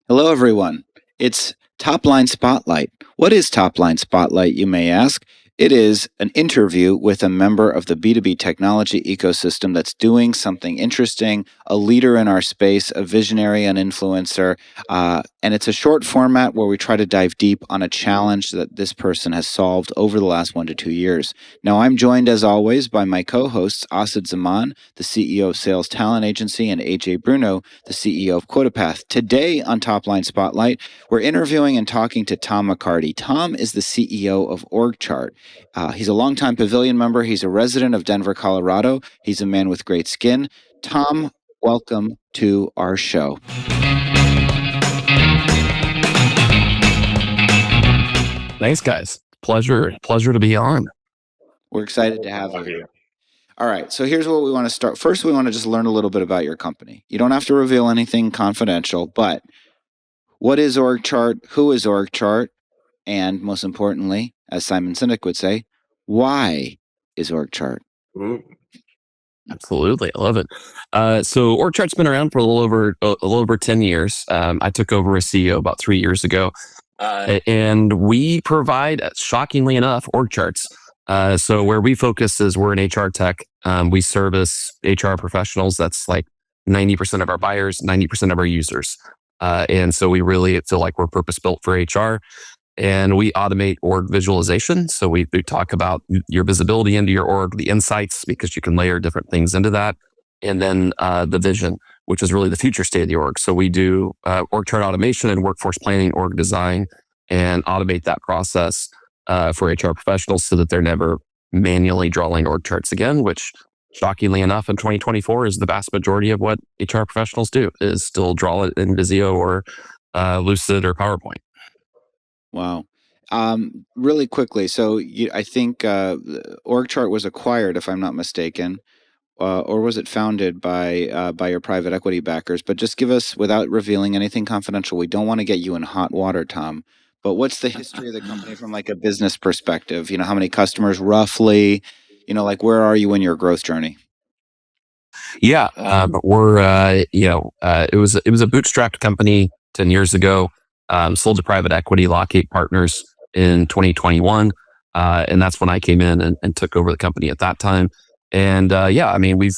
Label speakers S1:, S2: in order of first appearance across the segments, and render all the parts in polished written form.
S1: Hello, everyone. It's Topline Spotlight. What is Topline Spotlight, you may ask? It is an interview with a member of the B2B technology ecosystem that's doing something interesting, a leader in our space, a visionary, an influencer. And it's a short format where we try to dive deep on a challenge that this person has solved over the last 1 to 2 years. Now, I'm joined as always by my co hosts, Asad Zaman, the CEO of Sales Talent Agency, and AJ Bruno, the CEO of QuotaPath. Today on Topline Spotlight, we're interviewing and talking to Tom McCarty. Tom is the CEO of OrgChart. He's a longtime Pavilion member. He's a resident of Denver, Colorado. He's a man with great skin. Tom, welcome to our show.
S2: Thanks, guys. Pleasure to be on.
S1: We're excited to have you here. All right, so here's what we want to start. First, we want to just learn a little bit about your company. You don't have to reveal anything confidential, but what is OrgChart? Who is OrgChart? And most importantly, as Simon Sinek would say, why is OrgChart?
S2: Absolutely, I love it. So OrgChart's been around for a little over 10 years. I took over as CEO about 3 years ago, and we provide, shockingly enough, OrgCharts. So where we focus is we're an HR tech. We service HR professionals. That's like 90% of our buyers, 90% of our users. And so we really feel like we're purpose built for HR. And we automate org visualization. So we talk about your visibility into your org, the insights, because you can layer different things into that. And then the vision, which is really the future state of the org. So we do org chart automation and workforce planning, org design, and automate that process for HR professionals so that they're never manually drawing org charts again, which shockingly enough in 2024 is the vast majority of what HR professionals do, is still draw it in Visio or Lucid or PowerPoint.
S1: Wow. Really quickly, so I think OrgChart was acquired, if I'm not mistaken, or was it founded by your private equity backers? But just give us, without revealing anything confidential, we don't want to get you in hot water, Tom. But what's the history of the company from like a business perspective? How many customers roughly? Like where are you in your growth journey?
S2: Yeah, we're it was a bootstrapped company 10 years ago. Sold to private equity, Lockheed Partners, in 2021, and that's when I came in and took over the company at that time. And we've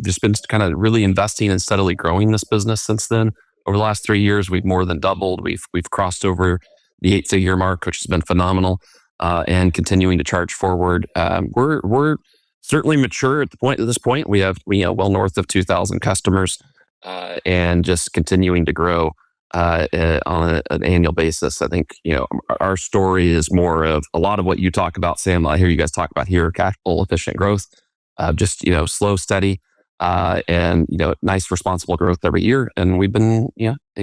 S2: just been kind of really investing and steadily growing this business since then. Over the last 3 years, we've more than doubled. We've crossed over the 8-figure mark, which has been phenomenal, and continuing to charge forward. We're certainly mature at this point. We have well north of 2,000 customers, and just continuing to grow on an annual basis. I think our story is more of a lot of what you talk about, Sam. I hear you guys talk about here: cash flow efficient growth, just slow, steady, and nice, responsible growth every year. And we've been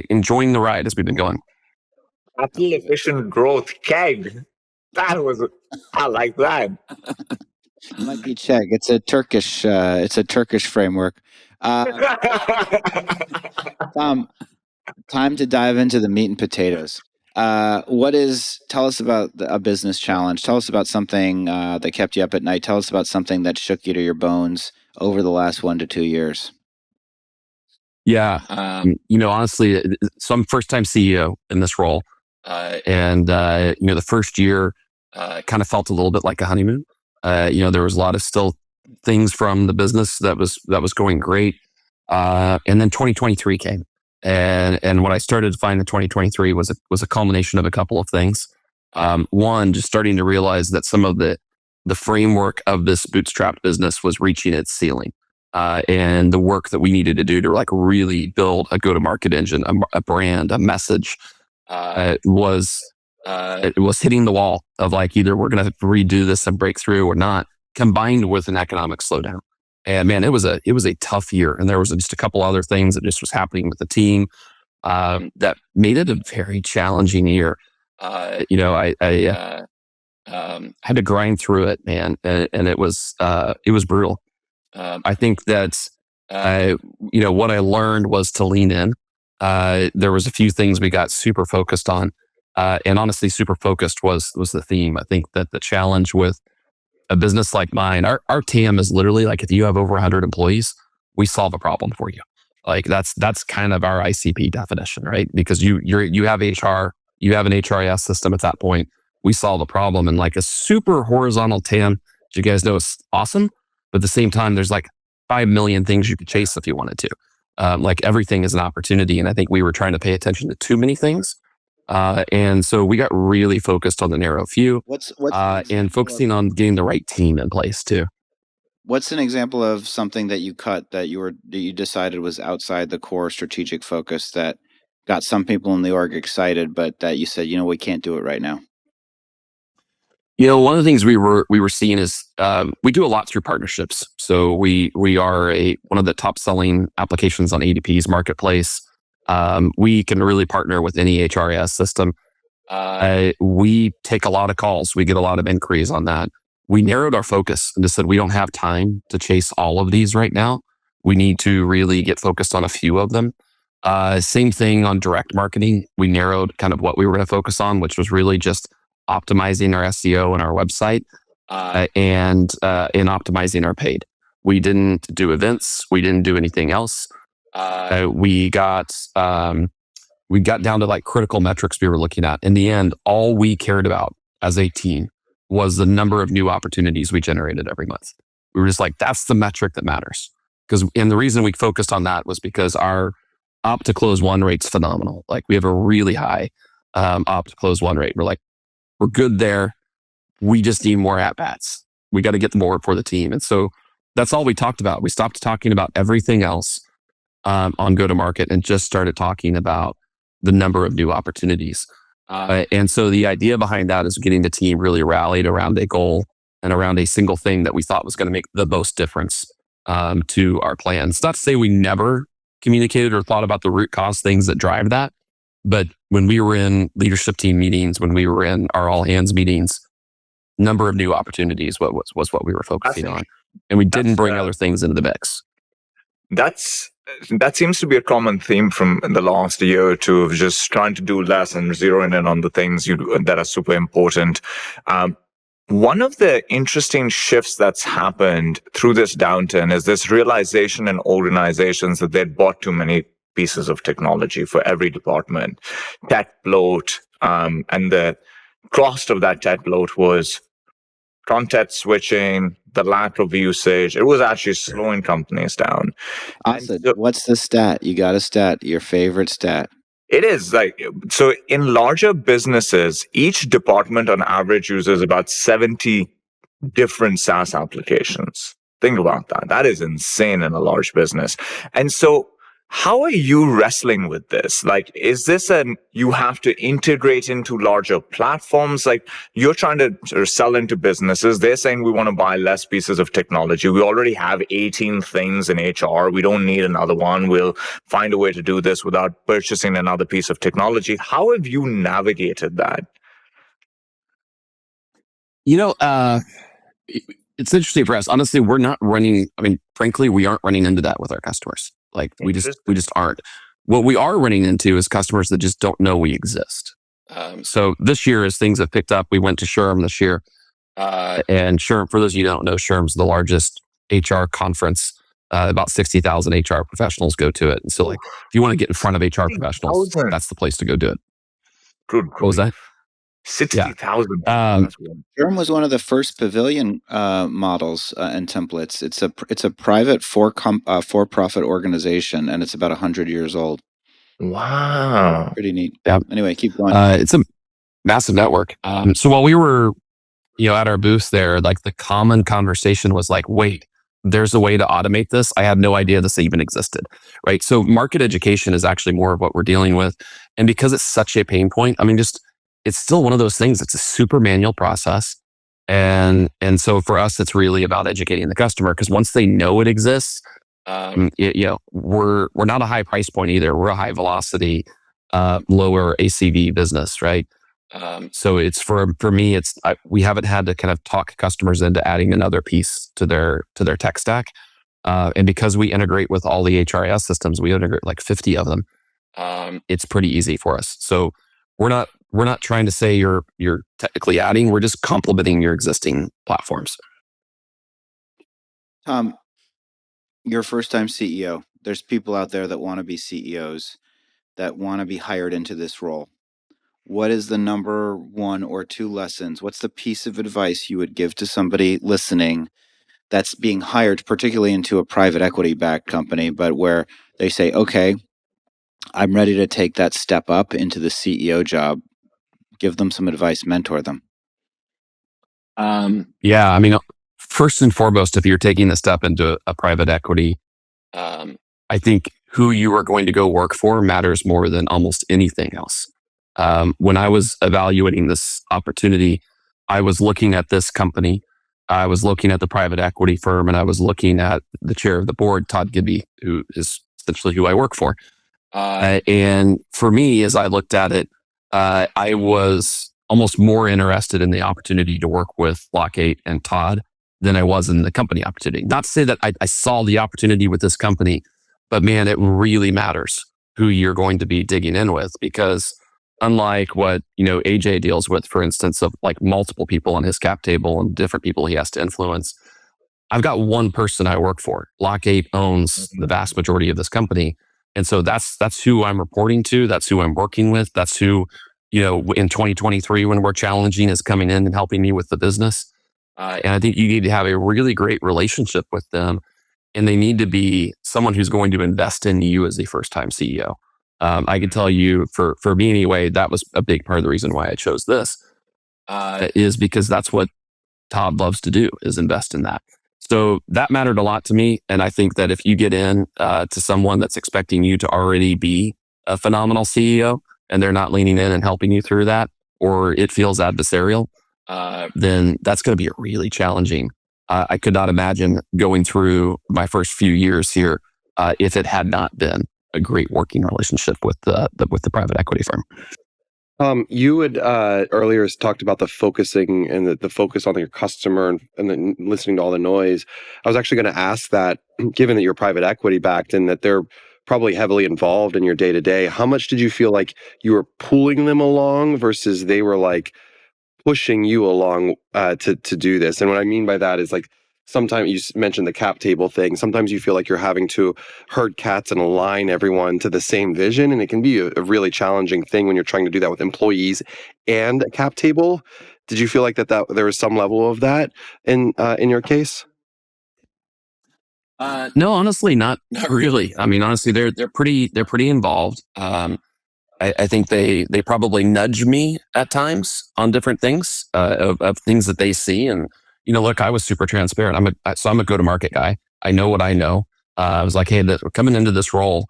S2: enjoying the ride as we've been going.
S3: Capital efficient growth, KEG. I like that.
S1: It might be Czech. It's a Turkish framework. Time to dive into the meat and potatoes. Tell us about a business challenge. Tell us about something that kept you up at night. Tell us about something that shook you to your bones over the last 1 to 2 years.
S2: Yeah. Honestly, so I'm first time CEO in this role. And the first year kind of felt a little bit like a honeymoon. There was a lot of still things from the business that was going great. And then 2023 came. And what I started to find in 2023 was a culmination of a couple of things. One, just starting to realize that some of the framework of this bootstrapped business was reaching its ceiling. And the work that we needed to do to like really build a go-to-market engine, a brand, a message, was hitting the wall of like, either we're going to redo this and break through or not, combined with an economic slowdown. And man, it was a tough year. And there was just a couple other things that just was happening with the team that made it a very challenging year. I had to grind through it, man, and it was brutal. I think that what I learned was to lean in. There was a few things we got super focused on, and honestly, super focused was the theme. I think that the challenge with a business like mine, our TAM is literally like, if you have over 100 employees, we solve a problem for you. Like that's kind of our ICP definition, right? Because you have HR, you have an HRIS system at that point. We solve the problem in like a super horizontal TAM, which you guys know is awesome. But at the same time, there's like 5 million things you could chase if you wanted to. Like everything is an opportunity. And I think we were trying to pay attention to too many things. And so we got really focused on the narrow few and focusing on getting the right team in place too.
S1: What's an example of something that you cut that you decided was outside the core strategic focus that got some people in the org excited, but that you said, we can't do it right now?
S2: One of the things we were seeing is we do a lot through partnerships. So we are one of the top selling applications on ADP's marketplace. We can really partner with any HRIS system. We take a lot of calls. We get a lot of inquiries on that. We narrowed our focus and just said we don't have time to chase all of these right now. We need to really get focused on a few of them. Same thing on direct marketing. We narrowed kind of what we were going to focus on, which was really just optimizing our SEO and our website and optimizing our paid. We didn't do events. We didn't do anything else. We got down to like critical metrics we were looking at. In the end, all we cared about as a team was the number of new opportunities we generated every month. We were just like, that's the metric that matters. And the reason we focused on that was because our opt to close one rate's phenomenal. Like we have a really high opt to close one rate. We're good there. We just need more at bats. We got to get more for the team. And so that's all we talked about. We stopped talking about everything else on go to market and just started talking about the number of new opportunities. And so the idea behind that is getting the team really rallied around a goal and around a single thing that we thought was going to make the most difference to our plans. Not to say we never communicated or thought about the root cause things that drive that. But when we were in leadership team meetings, when we were in our all hands meetings, number of new opportunities was what we were focusing on. And we didn't bring other things into the mix.
S3: That seems to be a common theme from the last year or two of just trying to do less and zeroing in on the things that are super important. One of the interesting shifts that's happened through this downturn is this realization in organizations that they'd bought too many pieces of technology for every department. Tech bloat, and the cost of that tech bloat was content switching, the lack of usage. It was actually slowing companies down.
S1: Awesome. What's the stat? You got a stat, your favorite stat.
S3: It is so in larger businesses, each department on average uses about 70 different SaaS applications. Think about that. That is insane in a large business. And so how are you wrestling with this? Like, is this you have to integrate into larger platforms? Like, you're trying to sort of sell into businesses. They're saying we want to buy less pieces of technology. We already have 18 things in HR. We don't need another one. We'll find a way to do this without purchasing another piece of technology. How have you navigated that?
S2: It's interesting for us. Honestly, we're not running. I mean, frankly, we aren't running into that with our customers. Like we just aren't. What we are running into is customers that just don't know we exist. So this year, as things have picked up, we went to SHRM this year. And SHRM, for those of you who don't know, SHRM's the largest HR conference. About 60,000 HR professionals go to it. And so like, if you want to get in front of HR professionals, that's the place to go do it.
S3: Good.
S2: What was that?
S3: 60,000.
S1: SHRM was one of the first Pavilion models and templates. It's a private for-profit organization, and it's about 100 years old.
S3: Wow,
S1: pretty neat.
S2: Yeah.
S1: Anyway, keep going.
S2: It's a massive network. So while we were, at our booth there, like the common conversation was like, "Wait, there's a way to automate this. I had no idea this even existed." Right. So market education is actually more of what we're dealing with, and because it's such a pain point, I mean, it's still one of those things. It's a super manual process. And so for us, it's really about educating the customer, because once they know it exists, we're not a high price point either. We're a high velocity, lower ACV business, right? So it's for me, we haven't had to kind of talk customers into adding another piece to their tech stack. And because we integrate with all the HRIS systems, we integrate like 50 of them. It's pretty easy for us. So we're not trying to say you're technically adding. We're just complementing your existing platforms.
S1: Tom, your first time CEO. there's people out there that want to be CEOs, that want to be hired into this role. What is the number 1 or 2 lessons? What's the piece of advice you would give to somebody listening that's being hired, particularly into a private equity backed company, but where they say, okay, I'm ready to take that step up into the CEO job? Give them some advice, mentor them.
S2: Yeah, I mean, first and foremost, if you're taking the step into a private equity, I think who you are going to go work for matters more than almost anything else. When I was evaluating this opportunity, I was looking at this company, I was looking at the private equity firm, and I was looking at the chair of the board, Todd Gibby, who is essentially who I work for. And for me, as I looked at it, I was almost more interested in the opportunity to work with Block 8 and Todd than I was in the company opportunity. Not to say that I saw the opportunity with this company, but man, it really matters who you're going to be digging in with, because unlike what, AJ deals with, for instance, of like multiple people on his cap table and different people he has to influence, I've got one person I work for. Block 8 owns the vast majority of this company. And so that's who I'm reporting to. That's who I'm working with. That's who, in 2023, when we're challenging, is coming in and helping me with the business. And I think you need to have a really great relationship with them. And they need to be someone who's going to invest in you as a first-time CEO. I can tell you, for me anyway, that was a big part of the reason why I chose this, is because that's what Todd loves to do, is invest in that. So that mattered a lot to me. And I think that if you get in to someone that's expecting you to already be a phenomenal CEO and they're not leaning in and helping you through that, or it feels adversarial, then that's going to be really challenging. I could not imagine going through my first few years here if it had not been a great working relationship with the private equity firm.
S4: You had earlier talked about the focusing and the focus on your customer and then listening to all the noise. I was actually going to ask that, given that you're private equity backed and that they're probably heavily involved in your day to day, how much did you feel like you were pulling them along versus they were like pushing you along to do this? And what I mean by that is, like, sometimes you mentioned the cap table thing. Sometimes you feel like you're having to herd cats and align everyone to the same vision. And it can be a really challenging thing when you're trying to do that with employees and a cap table. Did you feel like that there was some level of that in your case?
S2: No, honestly, not really. I mean, honestly, they're pretty involved. I think they probably nudge me at times on different things of things that they see. And look, I was super transparent. I'm a go-to-market guy. I know what I know. I was like, hey, coming into this role,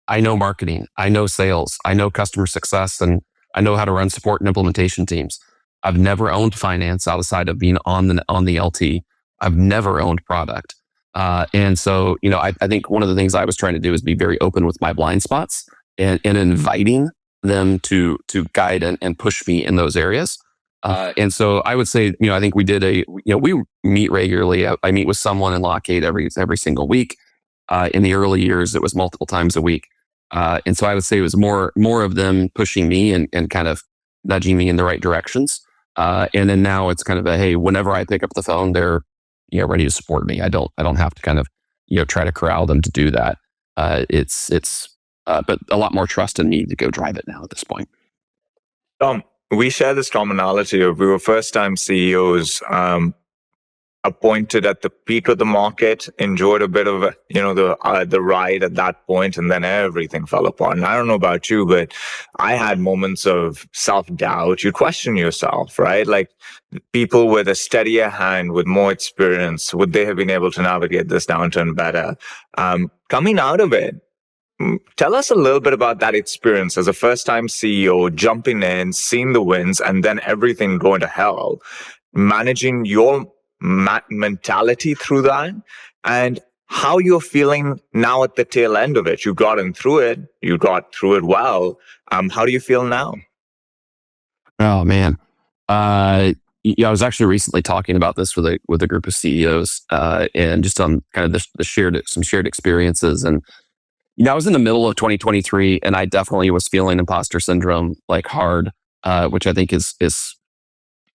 S2: I know marketing, I know sales, I know customer success, and I know how to run support and implementation teams. I've never owned finance outside of being on the LT. I've never owned product. And so, I think one of the things I was trying to do is be very open with my blind spots and inviting them to guide and push me in those areas. And so I would say, I think we did we meet regularly. I meet with someone in Lock 8 every single week. In the early years, it was multiple times a week. And so I would say it was more of them pushing me and kind of nudging me in the right directions. And then now it's kind of hey, whenever I pick up the phone, they're ready to support me. I don't have to kind of try to corral them to do that. But a lot more trust in me to go drive it now at this point.
S3: Tom, we share this commonality of we were first-time CEOs, appointed at the peak of the market, enjoyed a bit of the ride at that point, and then everything fell apart. And I don't know about you, but I had moments of self-doubt. You question yourself, right? Like, people with a steadier hand, with more experience, would they have been able to navigate this downturn better? Coming out of it, tell us a little bit about that experience as a first-time CEO, jumping in, seeing the wins, and then everything going to hell, managing your mentality through that, and how you're feeling now at the tail end of it. You got through it well. How do you feel now?
S2: Oh man, I was actually recently talking about this with a group of CEOs, and just on kind of some shared experiences. And I was in the middle of 2023, and I definitely was feeling imposter syndrome like hard, which I think is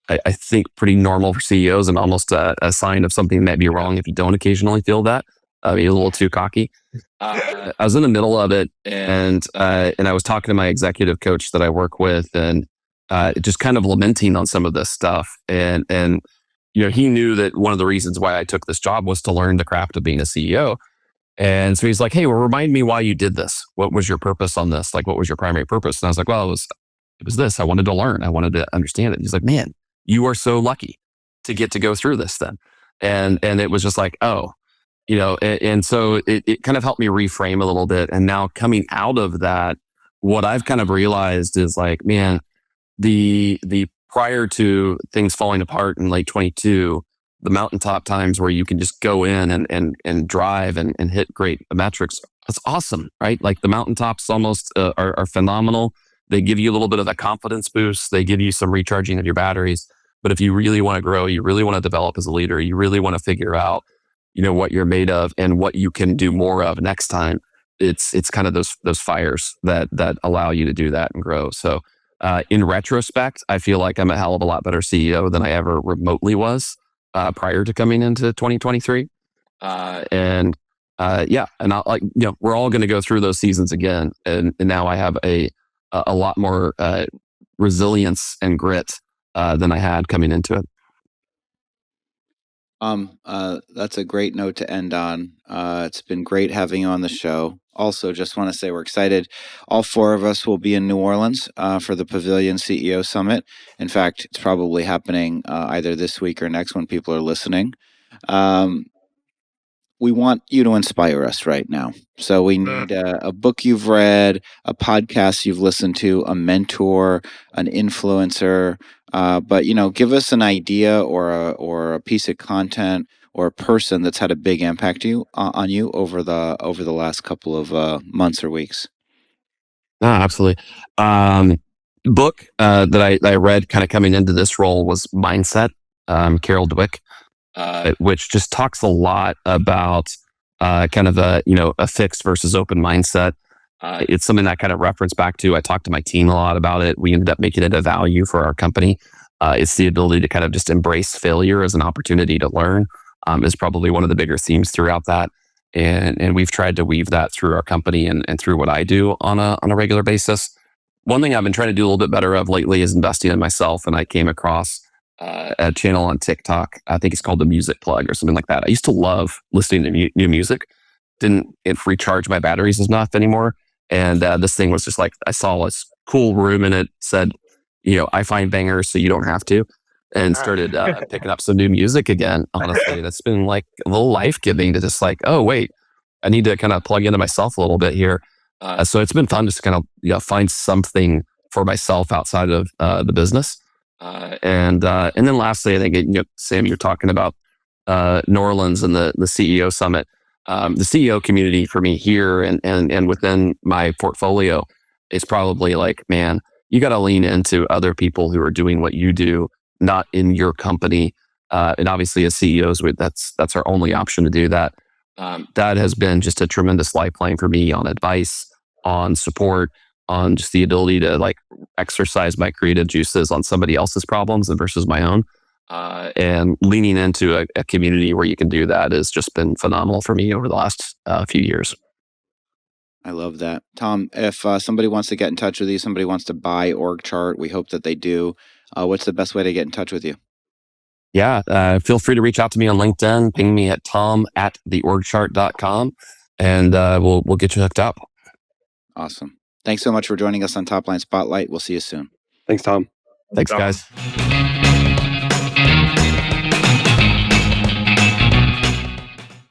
S2: I think pretty normal for CEOs and almost a sign of something that might be wrong if you don't occasionally feel that. maybe a little too cocky. I was in the middle of it, and I was talking to my executive coach that I work with, and just kind of lamenting on some of this stuff. And he knew that one of the reasons why I took this job was to learn the craft of being a CEO. And so he's like, "Hey, well, remind me why you did this. What was your purpose on this? Like, what was your primary purpose?" And I was like, "Well, it was this. I wanted to learn. I wanted to understand it." And he's like, "Man, you are so lucky to get to go through this then." And it was just like, oh, and so it kind of helped me reframe a little bit. And now coming out of that, what I've kind of realized is like, man, the prior to things falling apart in late 22, the mountaintop times where you can just go in and drive and hit great metrics, that's awesome, right? Like the mountaintops almost are phenomenal. They give you a little bit of a confidence boost. They give you some recharging of your batteries. But if you really want to grow, you really want to develop as a leader, you really want to figure out, what you're made of and what you can do more of next time. It's kind of those fires that allow you to do that and grow. So in retrospect, I feel like I'm a hell of a lot better CEO than I ever remotely was prior to coming into 2023. And we're all going to go through those seasons again. And now I have a lot more resilience and grit than I had coming into it.
S1: That's a great note to end on. It's been great having you on the show. Also, just want to say we're excited. All four of us will be in New Orleans for the Pavilion CEO Summit. In fact, it's probably happening either this week or next when people are listening. We want you to inspire us right now. So we need a book you've read, a podcast you've listened to, a mentor, an influencer. But give us an idea or a piece of content or a person that's had a big impact on you over the last couple of months or weeks.
S2: No, absolutely. Book that I read kind of coming into this role was Mindset, Carol Dweck, which just talks a lot about kind of a fixed versus open mindset. It's something that I kind of reference back to. I talked to my team a lot about it. We ended up making it a value for our company. It's the ability to kind of just embrace failure as an opportunity to learn is probably one of the bigger themes throughout that. And we've tried to weave that through our company and through what I do on a regular basis. One thing I've been trying to do a little bit better of lately is investing in myself. And I came across a channel on TikTok. I think it's called The Music Plug or something like that. I used to love listening to new music. Didn't recharge my batteries enough anymore. And this thing was just like, I saw this cool room and it said, I find bangers so you don't have to. And started picking up some new music again. Honestly, that's been like a little life-giving to just like, oh, wait, I need to kind of plug into myself a little bit here. So it's been fun just to kind of find something for myself outside of the business. And then lastly, I think, Sam, you're talking about New Orleans and the CEO Summit. The CEO community for me here and within my portfolio is probably like, man, you got to lean into other people who are doing what you do, not in your company. And obviously as CEOs, that's our only option to do that. That has been just a tremendous lifeline for me on advice, on support, on just the ability to like exercise my creative juices on somebody else's problems versus my own. And leaning into a community where you can do that has just been phenomenal for me over the last few years.
S1: I love that. Tom, if somebody wants to get in touch with you, somebody wants to buy OrgChart, we hope that they do. What's the best way to get in touch with you?
S2: Yeah, feel free to reach out to me on LinkedIn. Ping me at tom@theorgchart.com, and we'll get you hooked up.
S1: Awesome. Thanks so much for joining us on Topline Spotlight. We'll see you soon.
S4: Thanks, Tom.
S2: Thanks, guys.